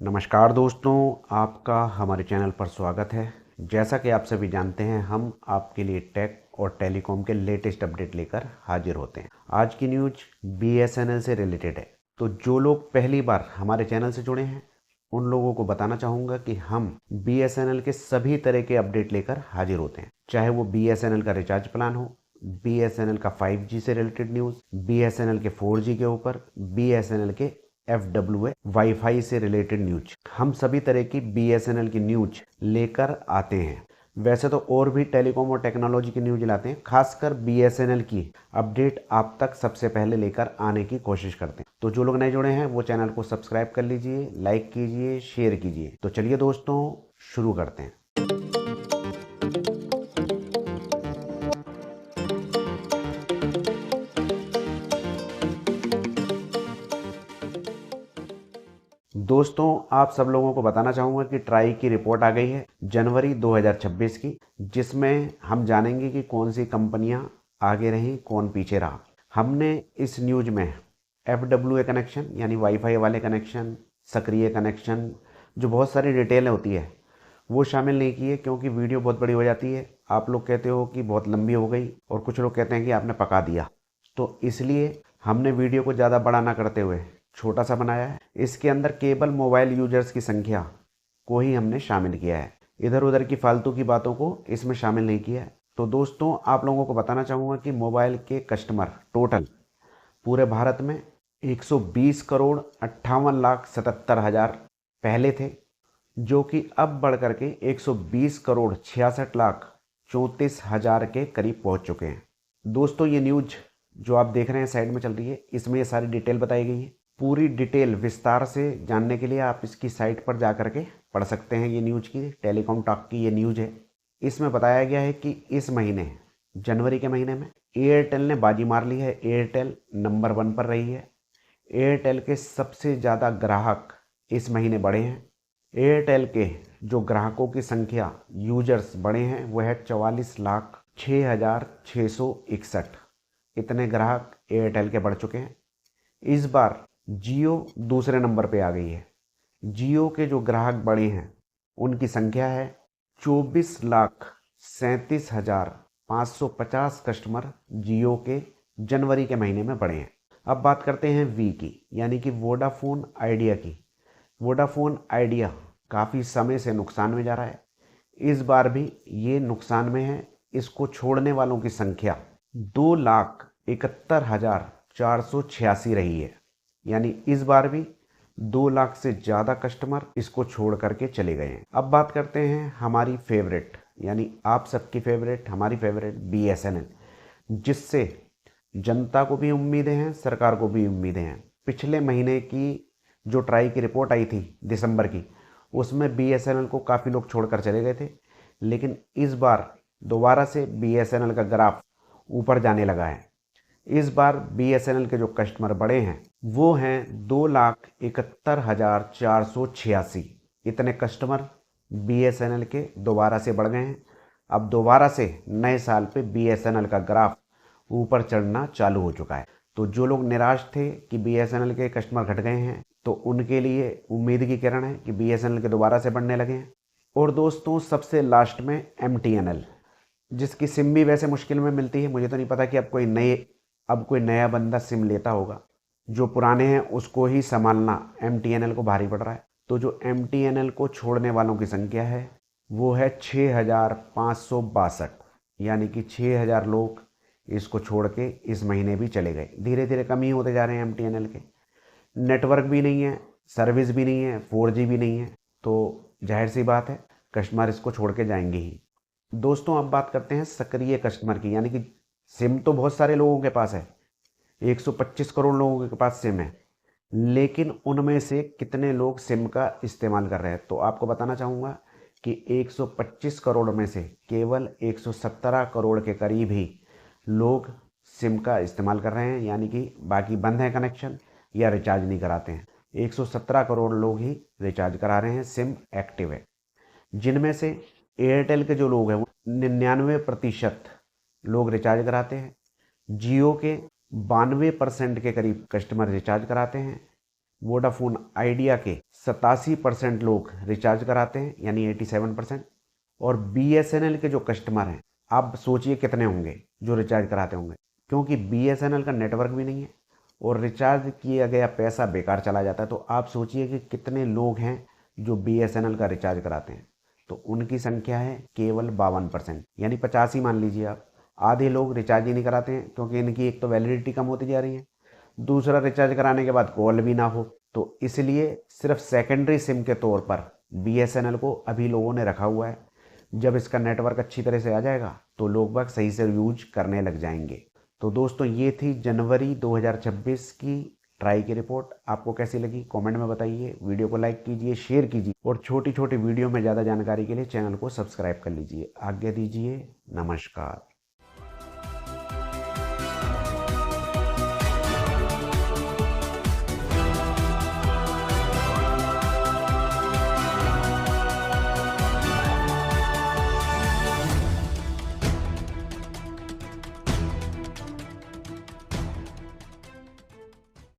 नमस्कार दोस्तों, आपका हमारे चैनल पर स्वागत है। जैसा कि आप सभी जानते हैं, हम आपके लिए टेक और टेलीकॉम के लेटेस्ट अपडेट लेकर हाजिर होते हैं। आज की न्यूज बीएसएनएल से रिलेटेड है। तो जो लोग पहली बार हमारे चैनल से जुड़े हैं उन लोगों को बताना चाहूँगा कि हम बीएसएनएल के सभी तरह के अपडेट लेकर हाजिर होते हैं, चाहे वो बीएसएनएल का रिचार्ज प्लान हो, बीएसएनएल का 5G से रिलेटेड न्यूज़, बीएसएनएल के 4G के ऊपर, बीएसएनएल के FWA वाईफाई से रिलेटेड न्यूज। हम सभी तरह की बीएसएनएल की न्यूज लेकर आते हैं। वैसे तो और भी टेलीकॉम और टेक्नोलॉजी की न्यूज लाते हैं, खासकर बीएसएनएल की अपडेट आप तक सबसे पहले लेकर आने की कोशिश करते हैं। तो जो लोग नए जुड़े हैं वो चैनल को सब्सक्राइब कर लीजिए, लाइक कीजिए, शेयर कीजिए। तो चलिए दोस्तों, शुरू करते हैं। दोस्तों, आप सब लोगों को बताना चाहूँगा कि ट्राई की रिपोर्ट आ गई है जनवरी 2026 की, जिसमें हम जानेंगे कि कौन सी कंपनियां आगे रहीं, कौन पीछे रहा। हमने इस न्यूज में FWA कनेक्शन यानी वाईफाई वाले कनेक्शन, सक्रिय कनेक्शन, जो बहुत सारी डिटेल होती है वो शामिल नहीं किए, क्योंकि वीडियो बहुत बड़ी हो जाती है। आप लोग कहते हो कि बहुत लंबी हो गई और कुछ लोग कहते हैं कि आपने पका दिया, तो इसलिए हमने वीडियो को ज़्यादा बड़ा ना करते हुए छोटा सा बनाया है। इसके अंदर केवल मोबाइल यूजर्स की संख्या को ही हमने शामिल किया है, इधर उधर की फालतू की बातों को इसमें शामिल नहीं किया है। तो दोस्तों, आप लोगों को बताना चाहूँगा कि मोबाइल के कस्टमर टोटल पूरे भारत में 120 करोड़ 58 लाख 77 हज़ार पहले थे, जो कि अब बढ़ करके 120 करोड़ 66 लाख 34 हज़ार के करीब पहुंच चुके हैं। दोस्तों, ये न्यूज जो आप देख रहे हैं साइड में चल रही है, इसमें ये सारी डिटेल बताई गई है। पूरी डिटेल विस्तार से जानने के लिए आप इसकी साइट पर जा करके पढ़ सकते हैं। ये न्यूज की टेलीकॉम टॉक की ये न्यूज है। इसमें बताया गया है कि इस महीने जनवरी के महीने में एयरटेल ने बाजी मार ली है। एयरटेल नंबर 1 पर रही है। एयरटेल के सबसे ज़्यादा ग्राहक इस महीने बढ़े हैं। एयरटेल के जो ग्राहकों की संख्या, यूजर्स बढ़े हैं, वो है 44 लाख 6,661। इतने ग्राहक एयरटेल के बढ़ चुके हैं। इस बार जियो दूसरे नंबर पे आ गई है। जियो के जो ग्राहक बढ़े हैं उनकी संख्या है 24 लाख 37,550 कस्टमर जियो के जनवरी के महीने में बढ़े हैं। अब बात करते हैं वी की, यानी कि वोडाफोन आइडिया की। वोडाफोन आइडिया काफ़ी समय से नुकसान में जा रहा है। इस बार भी ये नुकसान में है। इसको छोड़ने वालों की संख्या 2,71,486 रही है, यानी इस बार भी 2 लाख से ज़्यादा कस्टमर इसको छोड़ करके चले गए हैं। अब बात करते हैं हमारी फेवरेट, यानी आप सबकी फेवरेट, हमारी फेवरेट बीएसएनएल, जिससे जनता को भी उम्मीदें हैं, सरकार को भी उम्मीदें हैं। पिछले महीने की जो ट्राई की रिपोर्ट आई थी दिसंबर की, उसमें बीएसएनएल को काफ़ी लोग छोड़कर चले गए थे, लेकिन इस बार दोबारा से बीएसएनएल का ग्राफ ऊपर जाने लगा है। इस बार बीएसएनएल के जो कस्टमर बढ़े हैं वो हैं 2,71,486। इतने कस्टमर बीएसएनएल के दोबारा से बढ़ गए हैं। अब दोबारा से नए साल पे बीएसएनएल का ग्राफ ऊपर चढ़ना चालू हो चुका है। तो जो लोग निराश थे कि बीएसएनएल के कस्टमर घट गए हैं, तो उनके लिए उम्मीद की किरण है कि बीएसएनएल के दोबारा से बढ़ने लगे हैं। और दोस्तों, सबसे लास्ट में एमटीएनएल, जिसकी सिम भी वैसे मुश्किल में मिलती है। मुझे तो नहीं पता कि अब कोई नया बंदा सिम लेता होगा। जो पुराने हैं उसको ही संभालना एमटीएनएल को भारी पड़ रहा है। तो जो एमटीएनएल को छोड़ने वालों की संख्या है वो है 6,562, यानी कि 6,000 लोग इसको छोड़ के इस महीने भी चले गए। धीरे धीरे कम ही होते जा रहे हैं एमटीएनएल के। नेटवर्क भी नहीं है, सर्विस भी नहीं है, 4G भी नहीं है, तो जाहिर सी बात है कस्टमर इसको छोड़ के जाएंगे ही। दोस्तों, अब बात करते हैं सक्रिय कस्टमर की, यानी कि सिम तो बहुत सारे लोगों के पास है, 125 करोड़ लोगों के पास सिम है, लेकिन उनमें से कितने लोग सिम का इस्तेमाल कर रहे हैं। तो आपको बताना चाहूँगा कि 125 करोड़ में से केवल 117 करोड़ के करीब ही लोग सिम का इस्तेमाल कर रहे हैं, यानी कि बाकी बंद है कनेक्शन या रिचार्ज नहीं कराते हैं। 117 करोड़ लोग ही रिचार्ज करा रहे हैं, सिम एक्टिव है। जिनमें से एयरटेल के जो लोग हैं वो 99% लोग रिचार्ज कराते हैं। जियो के 92% के करीब कस्टमर रिचार्ज कराते हैं। वोडाफोन आइडिया के 87% लोग रिचार्ज कराते हैं, यानी 87%। और BSNL के जो कस्टमर हैं, आप सोचिए कितने होंगे जो रिचार्ज कराते होंगे, क्योंकि BSNL का नेटवर्क भी नहीं है और रिचार्ज किया गया पैसा बेकार चला जाता है। तो आप सोचिए कि कितने लोग हैं जो BSNL का रिचार्ज कराते हैं। तो उनकी संख्या है केवल 52%, यानी 85 मान लीजिए आप। आधे लोग रिचार्ज ही नहीं कराते हैं, क्योंकि इनकी एक तो वैलिडिटी कम होती जा रही है, दूसरा रिचार्ज कराने के बाद कॉल भी ना हो। तो इसलिए सिर्फ सेकेंडरी सिम के तौर पर BSNL को अभी लोगों ने रखा हुआ है। जब इसका नेटवर्क अच्छी तरह से आ जाएगा तो लोग बाग सही से यूज करने लग जाएंगे। तो दोस्तों, ये थी जनवरी 2026 की ट्राई की रिपोर्ट। आपको कैसी लगी कमेंट में बताइए। वीडियो को लाइक कीजिए, शेयर कीजिए और छोटी छोटी वीडियो में ज़्यादा जानकारी के लिए चैनल को सब्सक्राइब कर लीजिए। आज्ञा दीजिए, नमस्कार।